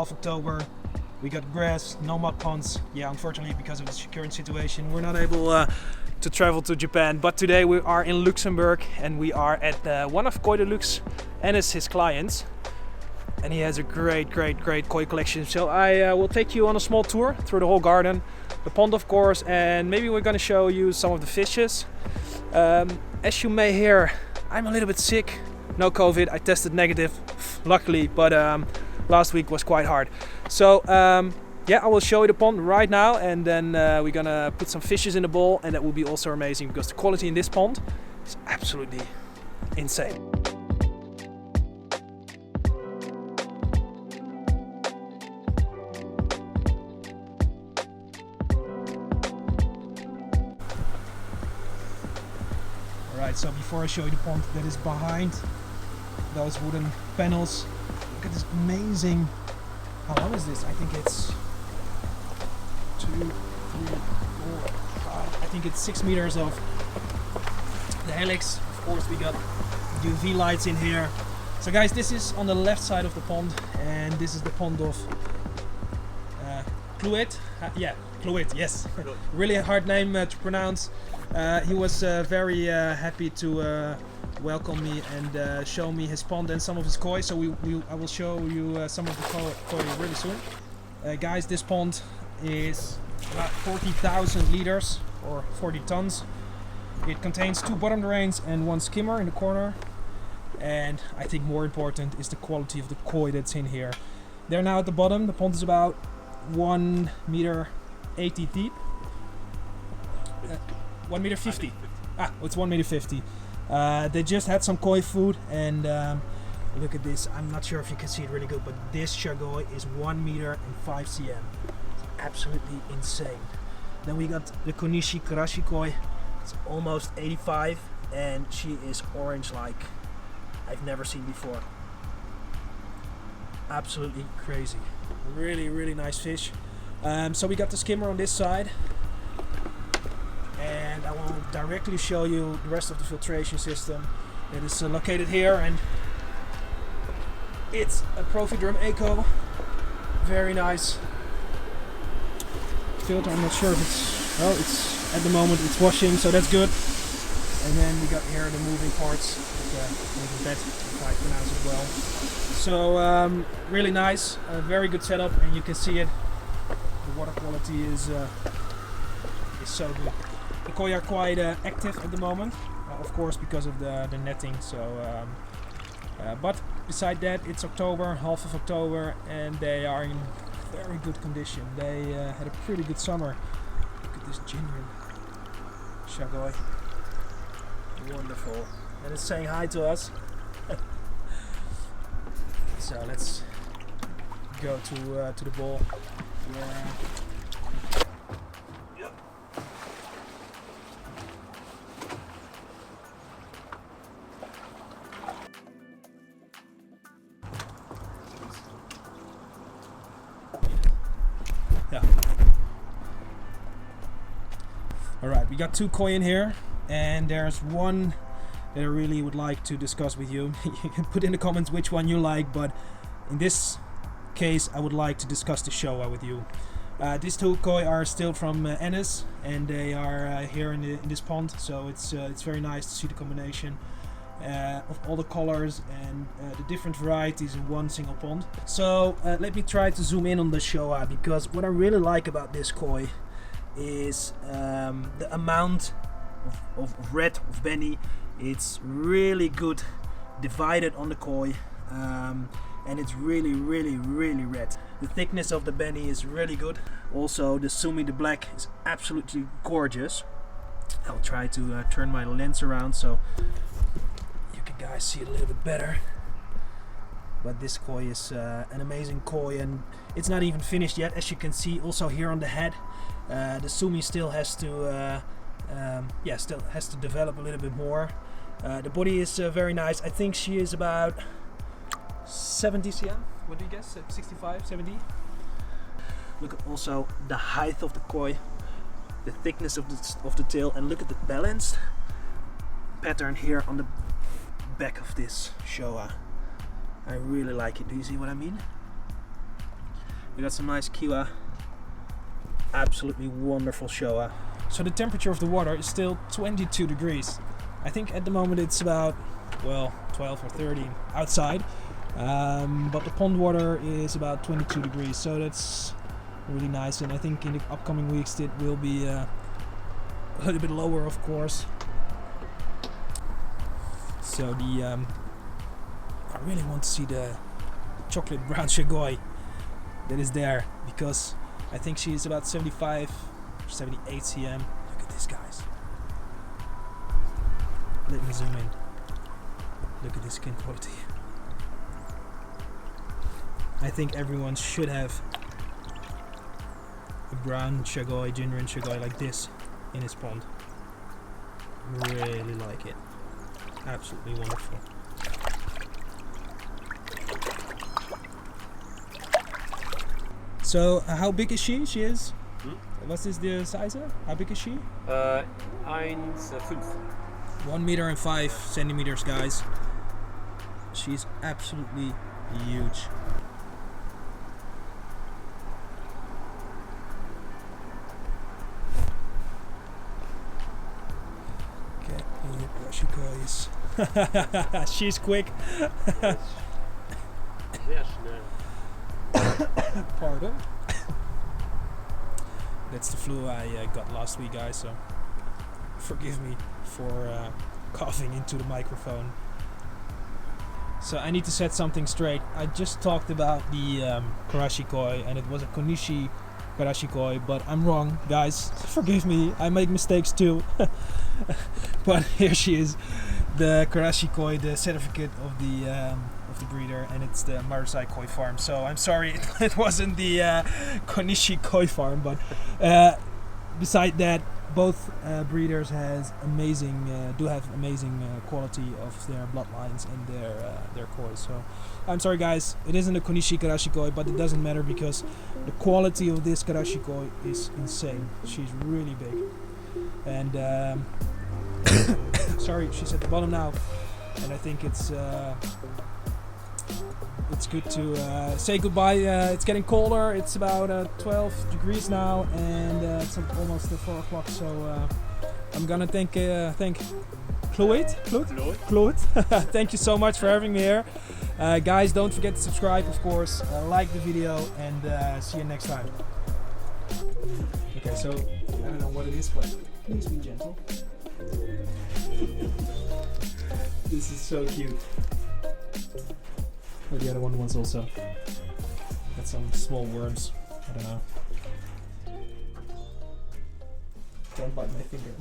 half October. We got grass, no mud ponds. Yeah, unfortunately, because of the current situation, we're not able to travel to Japan. But today we are in Luxembourg and we are at one of Koi Deluxe and his clients. And he has a great koi collection. So I will take you on a small tour through the whole garden, the pond of course, and maybe we're gonna show you some of the fishes. As you may hear, I'm a little bit sick. No COVID, I tested negative, luckily, but last week was quite hard. So yeah, I will show you the pond right now, and then we're gonna put some fishes in the bowl, and that will be also amazing because the quality in this pond is absolutely insane. Alright, so before I show you the pond that is behind those wooden panels, look at this amazing, how long is this? I think it's 2, 3, 4, 5, I think it's 6 meters of the helix. Of course we got UV lights in here. So guys, this is on the left side of the pond, and this is the pond of Kluit. Yeah, Kluit, yes. Really a hard name to pronounce. He was very happy to welcome me and show me his pond and some of his koi. So I will show you some of the koi really soon. Guys, this pond is about 40,000 liters or 40 tons. It contains 2 bottom drains and 1 skimmer in the corner. And I think more important is the quality of the koi that's in here. They're now at the bottom. The pond is about 1 meter 80 deep. 1 meter 50. Ah, it's 1 meter 50. They just had some koi food, and look at this. I'm not sure if you can see it really good, but this Chagoi is 1 meter and 5 cm. It's absolutely insane. Then we got the Konishi Karashigoi. It's almost 85, and she is orange like I've never seen before. Absolutely crazy. Really nice fish. So we got the skimmer on this side, and I will directly show you the rest of the filtration system that is located here, and it's a Profidrum Eco. Very nice filter. I'm not sure if it's, well, it's at the moment it's washing, so that's good. And then we got here the moving parts, the moving bed, if I pronounce it well. So really nice, very good setup, and you can see it. The water quality is so good. The koi are quite active at the moment, of course because of the netting. So, but beside that, it's October, half of October, and they are in very good condition. They had a pretty good summer. Look at this genuine Chagoi, wonderful, and it's saying hi to us. So let's go to the bowl. Yeah. Alright, we got 2 koi in here, and there's one that I really would like to discuss with you. You can put in the comments which one you like, but in this case I would like to discuss the Showa with you. These 2 koi are still from Ennis, and they are here in this pond, so it's very nice to see the combination of all the colors and the different varieties in one single pond. So let me try to zoom in on the Showa, because what I really like about this koi is the amount of red of Benny. It's really good divided on the koi, and it's really red. The thickness of the Benny is really good. Also the Sumi, the black, is absolutely gorgeous. I'll try to turn my lens around so you can guys see it a little bit better. But this koi is an amazing koi, and it's not even finished yet, as you can see. Also here on the head, the Sumi still has to develop a little bit more. The body is very nice. I think she is about 70 cm. What do you guess? 65, 70? Look at also the height of the koi, the thickness of the tail, and look at the balanced pattern here on the back of this Showa. I really like it. Do you see what I mean? We got some nice Kiwa. Absolutely wonderful Showa. So the temperature of the water is still 22 degrees. I think at the moment it's about, well, 12 or 13 outside. But the pond water is about 22 degrees, so that's really nice. And I think in the upcoming weeks it will be a little bit lower, of course. So I really want to see the chocolate brown Chagoi that is there, because I think she is about 75 or 78 cm. Look at this, guys. Let me zoom in. Look at this skin quality. I think everyone should have a brown Chagoi, Jinrin Chagoi like this in his pond. Really like it. Absolutely wonderful. So how big is she? She is? What is the size? How big is she? 1,5. 1 meter and 5 centimeters, guys. She's absolutely huge. Okay, here she goes. She's quick. Pardon. That's the flu I got last week, guys, so forgive me for coughing into the microphone. So I need to set something straight. I just talked about the Karashigoi, and it was a Konishi Karashigoi, but I'm wrong, guys. Forgive me, I make mistakes too. But here she is, the Karashigoi, the certificate of the breeder, and it's the Marusai Koi farm. So I'm sorry it wasn't the Konishi Koi farm, but beside that, both breeders has do have amazing quality of their bloodlines and their koi. So I'm sorry, guys, it isn't a Konishi Karashigoi, but it doesn't matter because the quality of this Karashigoi is insane. She's really big, and sorry, she's at the bottom now, and I think it's good to say goodbye. It's getting colder. It's about 12 degrees now, and it's almost 4 o'clock. So I'm gonna thank Chloe. Thank you so much for having me here, guys. Don't forget to subscribe, of course. Like the video, and see you next time. Okay, so I don't know what it is, but please be gentle. This is so cute. Oh, the other one was also got some small worms. I don't know. Don't bite my finger.